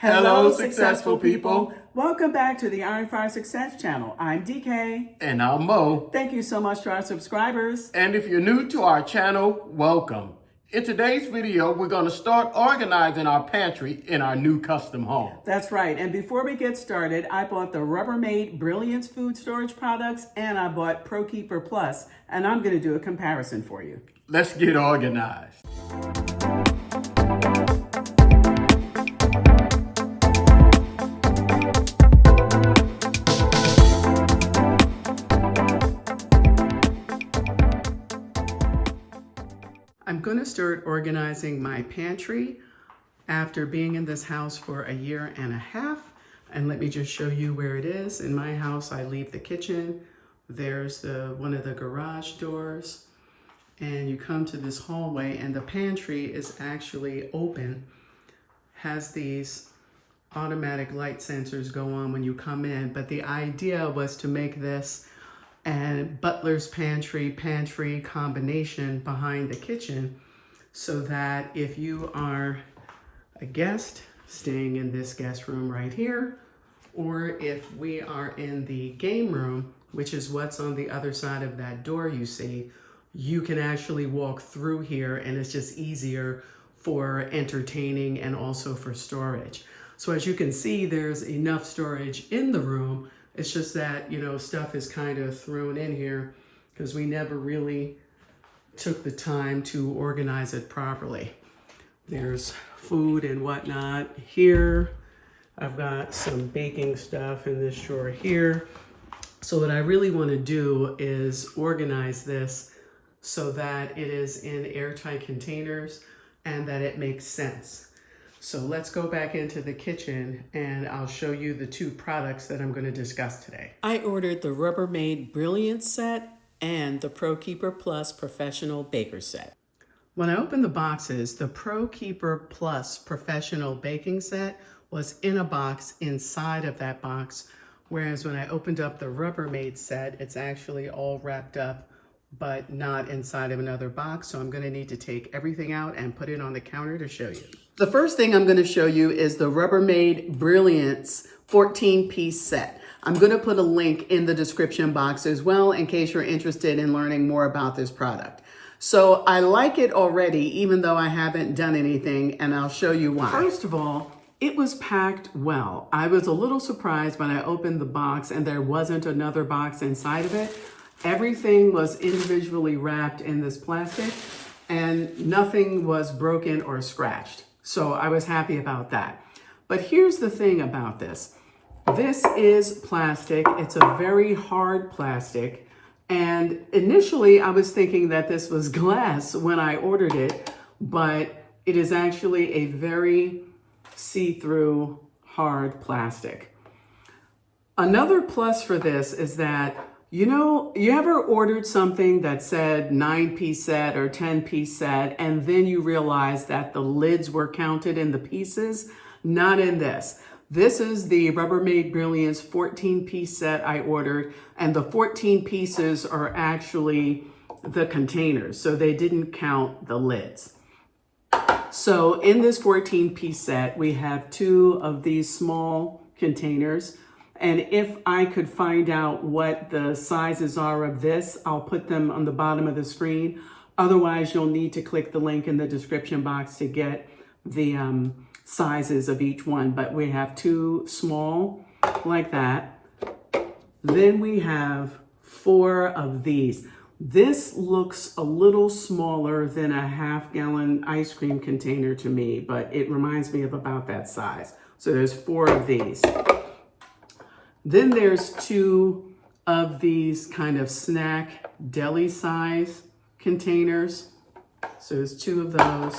Hello, successful people. Welcome back to the Iron Fire Success channel. I'm DK. And I'm Mo. Thank you so much to our subscribers. And if you're new to our channel, welcome. In today's video, we're going to start organizing our pantry in our new custom home. That's right. And before we get started, I bought the Rubbermaid Brilliance food storage products and I bought ProKeeper Plus, and I'm going to do a comparison for you. Let's get organized. I'm going to start organizing my pantry after being in this house for a year and a half. And let me just show you where it is. In my house, I leave the kitchen. There's one of the garage doors. And you come to this hallway and the pantry is actually open. Has these automatic light sensors go on when you come in. But the idea was to make this and butler's pantry combination behind the kitchen, so that if you are a guest staying in this guest room right here, or if we are in the game room, which is what's on the other side of that door you see, you can actually walk through here and it's just easier for entertaining and also for storage. So as you can see, there's enough storage in the room. It's just that, stuff is kind of thrown in here because we never really took the time to organize it properly. There's food and whatnot here. I've got some baking stuff in this drawer here. So what I really want to do is organize this so that it is in airtight containers and that it makes sense. So let's go back into the kitchen and I'll show you the two products that I'm going to discuss today. I ordered the Rubbermaid Brilliance set and the ProKeeper Plus Professional Baker Set. When I opened the boxes, the ProKeeper Plus Professional Baking Set was in a box inside of that box, whereas when I opened up the Rubbermaid set, it's actually all wrapped up but not inside of another box. So I'm going to need to take everything out and put it on the counter to show you. The first thing I'm going to show you is the Rubbermaid Brilliance 14-piece set. I'm going to put a link in the description box as well in case you're interested in learning more about this product. So I like it already, even though I haven't done anything, and I'll show you why. First of all, it was packed well. I was a little surprised when I opened the box and there wasn't another box inside of it. Everything was individually wrapped in this plastic and nothing was broken or scratched. So I was happy about that. But here's the thing about this. This is plastic. It's a very hard plastic. And initially I was thinking that this was glass when I ordered it, but it is actually a very see-through hard plastic. Another plus for this is that you ever ordered something that said 9-piece set or 10-piece set, and then you realize that the lids were counted in the pieces? Not in this. This is the Rubbermaid Brilliance 14-piece set I ordered, and the 14 pieces are actually the containers, so they didn't count the lids. So in this 14-piece set, we have 2 of these small containers. And if I could find out what the sizes are of this, I'll put them on the bottom of the screen. Otherwise, you'll need to click the link in the description box to get the sizes of each one. But we have 2 small like that. Then we have 4 of these. This looks a little smaller than a half-gallon ice cream container to me, but it reminds me of about that size. So there's 4 of these. Then there's 2 of these kind of snack deli size containers. So there's 2 of those.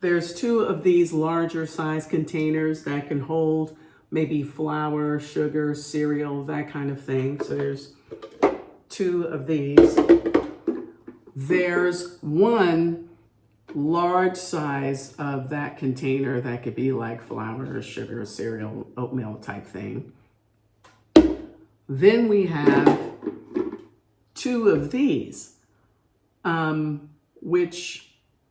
There's 2 of these larger size containers that can hold maybe flour, sugar, cereal, that kind of thing. So there's 2 of these. There's 1 large size of that container that could be like flour, sugar, cereal, oatmeal type thing. Then we have 2 of these, which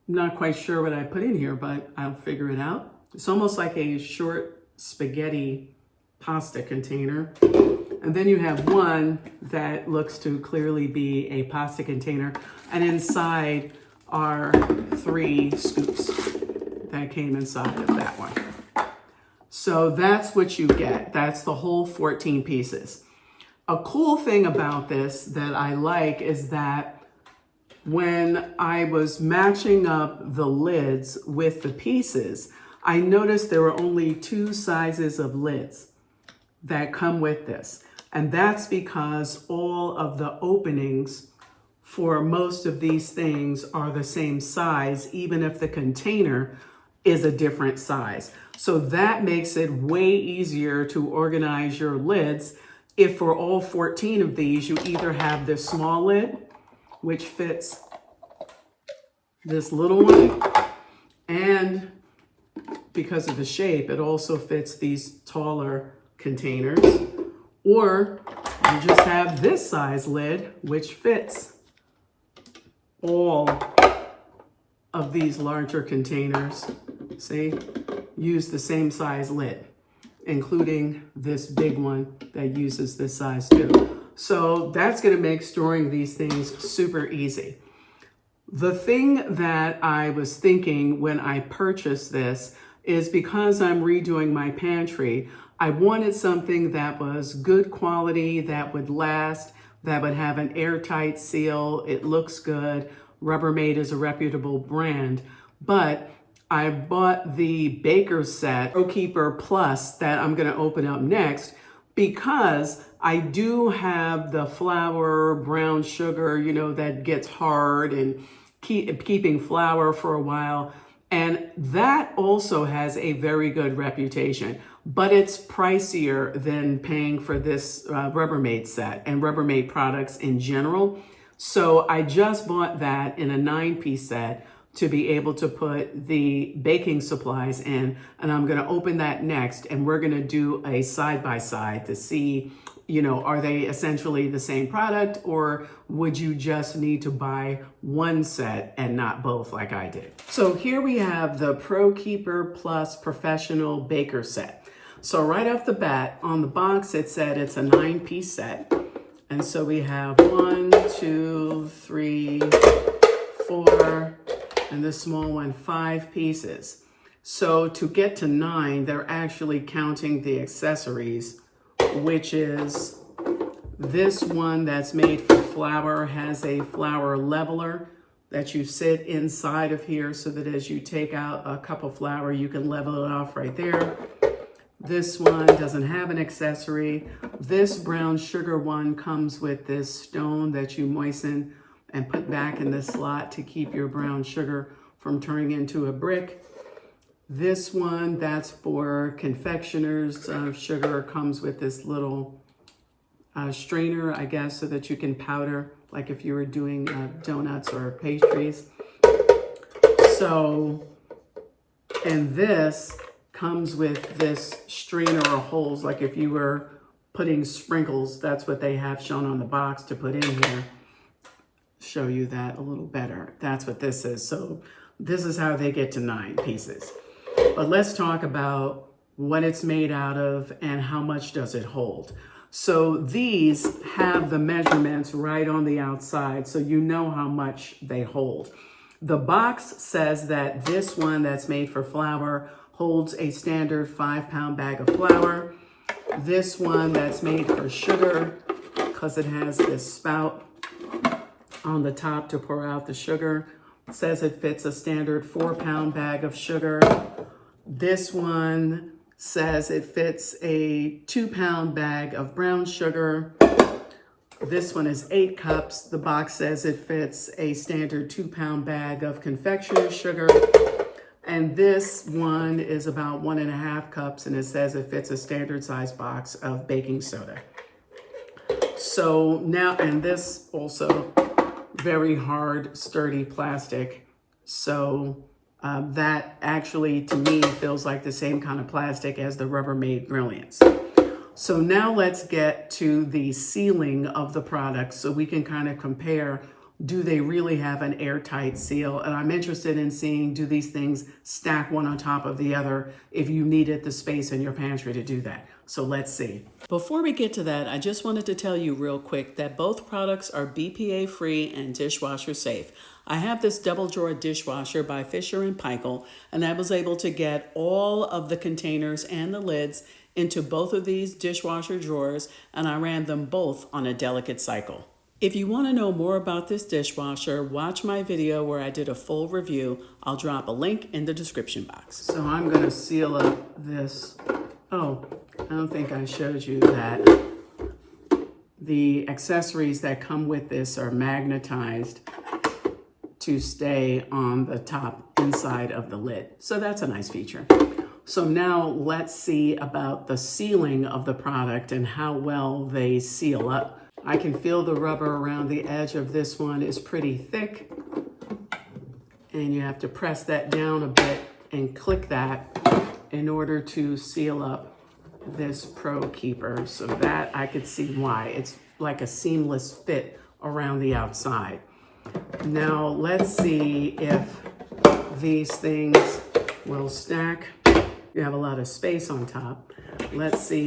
I'm not quite sure what I put in here, but I'll figure it out. It's almost like a short spaghetti pasta container. And then you have one that looks to clearly be a pasta container. And inside are 3 scoops that came inside of that one. So that's what you get. That's the whole 14 pieces. A cool thing about this that I like is that when I was matching up the lids with the pieces, I noticed there were only 2 sizes of lids that come with this. And that's because all of the openings for most of these things are the same size, even if the container is a different size. So that makes it way easier to organize your lids if for all 14 of these, you either have this small lid, which fits this little one, and because of the shape, it also fits these taller containers, or you just have this size lid, which fits all of these larger containers. See, use the same size lid, including this big one that uses this size too. So that's gonna make storing these things super easy. The thing that I was thinking when I purchased this is because I'm redoing my pantry, I wanted something that was good quality, that would last, that would have an airtight seal. It looks good. Rubbermaid is a reputable brand, but I bought the Baker Set ProKeeper Plus that I'm going to open up next because I do have the flour, brown sugar, you know, that gets hard and keeping flour for a while. And that also has a very good reputation, but it's pricier than paying for this Rubbermaid set and Rubbermaid products in general. So I just bought that in a 9-piece set to be able to put the baking supplies in. And I'm gonna open that next, and we're gonna do a side-by-side to see, you know, are they essentially the same product, or would you just need to buy one set and not both like I did? So here we have the ProKeeper Plus Professional Baker Set. So right off the bat, on the box, it said it's a 9-piece set. And so we have 1, 2, 3, 4, and this small one, 5 pieces. So to get to 9, they're actually counting the accessories, which is this one that's made for flour, has a flour leveler that you sit inside of here so that as you take out a cup of flour, you can level it off right there. This one doesn't have an accessory. This brown sugar one comes with this stone that you moisten and put back in the slot to keep your brown sugar from turning into a brick. This one, that's for confectioners of sugar, comes with this little strainer, I guess, so that you can powder, like if you were doing donuts or pastries. So, and this comes with this strainer or holes, like if you were putting sprinkles, that's what they have shown on the box to put in here. Show you that a little better. That's what this is. So this is how they get to 9 pieces. But let's talk about what it's made out of and how much does it hold. So these have the measurements right on the outside, so you know how much they hold. The box says that this one that's made for flour holds a standard 5-pound bag of flour. This one that's made for sugar, because it has this spout on the top to pour out the sugar, says it fits a standard 4-pound bag of sugar. This one says it fits a 2-pound bag of brown sugar. This one is 8 cups. The box says it fits a standard 2-pound bag of confectioner's sugar. And this one is about 1.5 cups, and it says it fits a standard size box of baking soda. So now, and this also very hard, sturdy plastic. So that actually, to me, feels like the same kind of plastic as the Rubbermaid Brilliance. So now let's get to the sealing of the product so we can kind of compare do they really have an airtight seal? And I'm interested in seeing, do these things stack one on top of the other if you needed the space in your pantry to do that? So let's see. Before we get to that, I just wanted to tell you real quick that both products are BPA free and dishwasher safe. I have this double drawer dishwasher by Fisher & Paykel, and I was able to get all of the containers and the lids into both of these dishwasher drawers, and I ran them both on a delicate cycle. If you want to know more about this dishwasher, watch my video where I did a full review. I'll drop a link in the description box. So I'm going to seal up this. Oh, I don't think I showed you that the accessories that come with this are magnetized to stay on the top inside of the lid. So that's a nice feature. So now let's see about the sealing of the product and how well they seal up. I can feel the rubber around the edge of this one is pretty thick, and you have to press that down a bit and click that in order to seal up this ProKeeper. So that I could see why. It's like a seamless fit around the outside. Now let's see if these things will stack. You have a lot of space on top. Let's see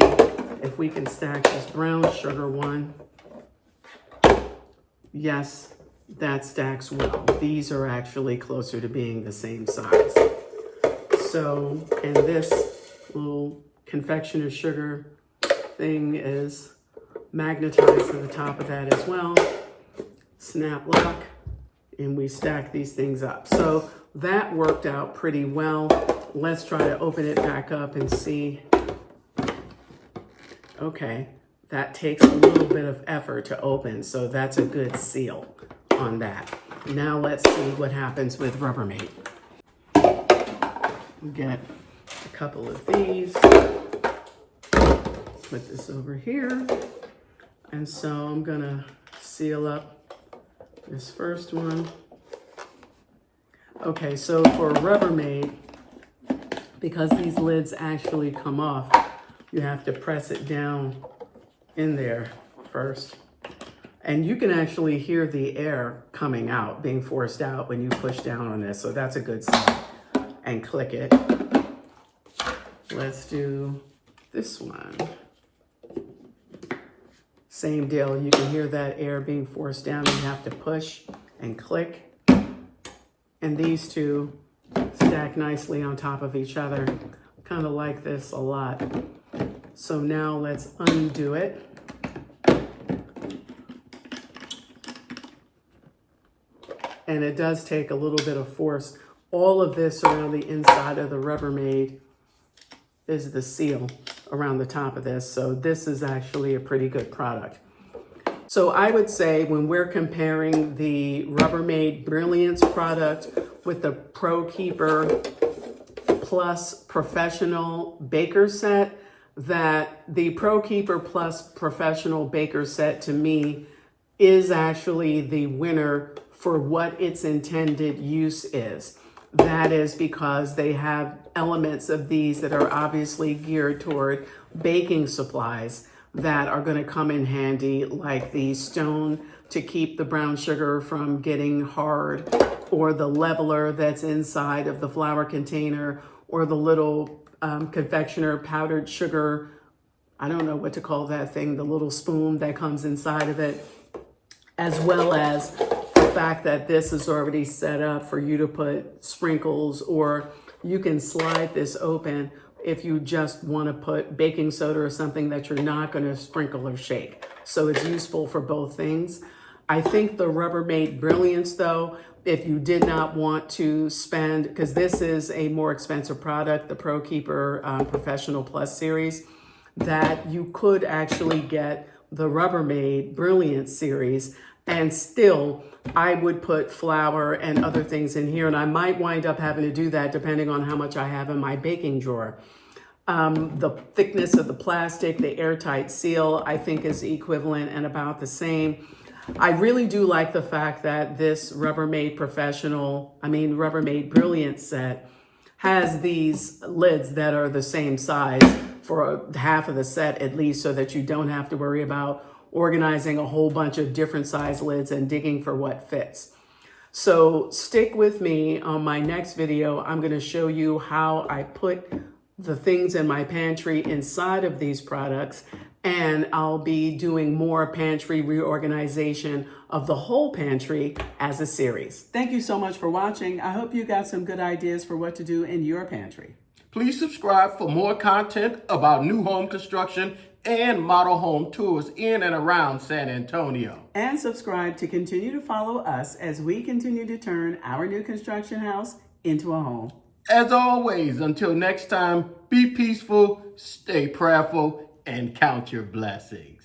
if we can stack this brown sugar one. Yes, that stacks well. These are actually closer to being the same size. So, and this little confectioner's sugar thing is magnetized to the top of that as well. Snap lock, and we stack these things up. So that worked out pretty well. Let's try to open it back up and see. Okay, that takes a little bit of effort to open, so that's a good seal on that. Now let's see what happens with Rubbermaid. We get a couple of these. Put this over here. And so I'm gonna seal up this first one. Okay, so for Rubbermaid, because these lids actually come off, you have to press it down in there first. And you can actually hear the air coming out, being forced out when you push down on this. So that's a good sign. And click it. Let's do this one. Same deal. You can hear that air being forced down. You have to push and click. And these two stack nicely on top of each other. Kind of like this a lot. So now let's undo it. And it does take a little bit of force. All of this around the inside of the Rubbermaid is the seal around the top of this. So this is actually a pretty good product. So I would say when we're comparing the Rubbermaid Brilliance product with the ProKeeper Plus Professional Baker Set, that the ProKeeper Plus Professional Baker Set to me is actually the winner for what its intended use is. That is because they have elements of these that are obviously geared toward baking supplies that are going to come in handy, like the stone to keep the brown sugar from getting hard, or the leveler that's inside of the flour container, or the little confectioner powdered sugar, I don't know what to call that thing, the little spoon that comes inside of it, as well as the fact that this is already set up for you to put sprinkles, or you can slide this open if you just want to put baking soda or something that you're not going to sprinkle or shake. So it's useful for both things. I think the Rubbermaid Brilliance, though, if you did not want to spend, because this is a more expensive product, the ProKeeper Professional Plus series, that you could actually get the Rubbermaid Brilliance series, and still I would put flour and other things in here, and I might wind up having to do that depending on how much I have in my baking drawer. The thickness of the plastic, the airtight seal, I think is equivalent and about the same. I really do like the fact that this Rubbermaid Brilliance set has these lids that are the same size for half of the set at least, so that you don't have to worry about organizing a whole bunch of different size lids and digging for what fits. So stick with me. On my next video, I'm going to show you how I put the things in my pantry inside of these products, and I'll be doing more pantry reorganization of the whole pantry as a series. Thank you so much for watching. I hope you got some good ideas for what to do in your pantry. Please subscribe for more content about new home construction and model home tours in and around San Antonio. And subscribe to continue to follow us as we continue to turn our new construction house into a home. As always, until next time, be peaceful, stay prayerful, and count your blessings.